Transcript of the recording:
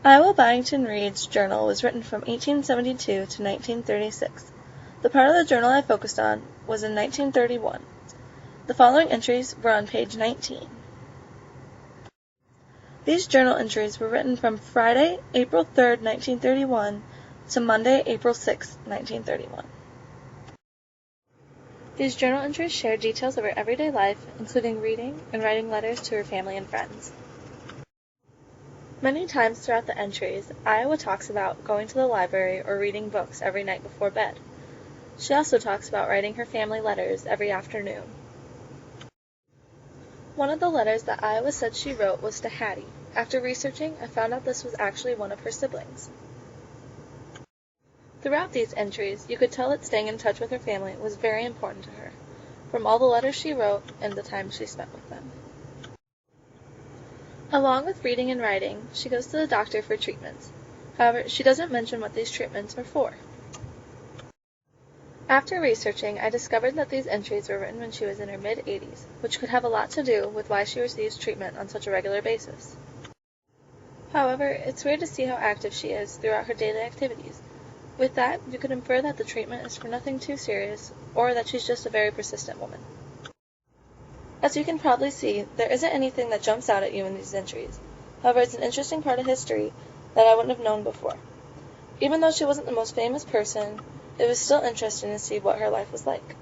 Iowa Byington Reed's journal was written from 1872 to 1936. The part of the journal I focused on was in 1931. The following entries were on page 19. These journal entries were written from Friday, April 3, 1931 to Monday, April 6, 1931. These journal entries share details of her everyday life, including reading and writing letters to her family and friends. Many times throughout the entries, Iowa talks about going to the library or reading books every night before bed. She also talks about writing her family letters every afternoon. One of the letters that Iowa said she wrote was to Hattie. After researching, I found out this was actually one of her siblings. Throughout these entries, you could tell that staying in touch with her family was very important to her, from all the letters she wrote and the time she spent with them. Along with reading and writing, she goes to the doctor for treatments. However, she doesn't mention what these treatments are for. After researching, I discovered that these entries were written when she was in her mid-80s, which could have a lot to do with why she receives treatment on such a regular basis. However, it's weird to see how active she is throughout her daily activities. With that, you could infer that the treatment is for nothing too serious, or that she's just a very persistent woman. As you can probably see, there isn't anything that jumps out at you in these entries. However, it's an interesting part of history that I wouldn't have known before. Even though she wasn't the most famous person, it was still interesting to see what her life was like.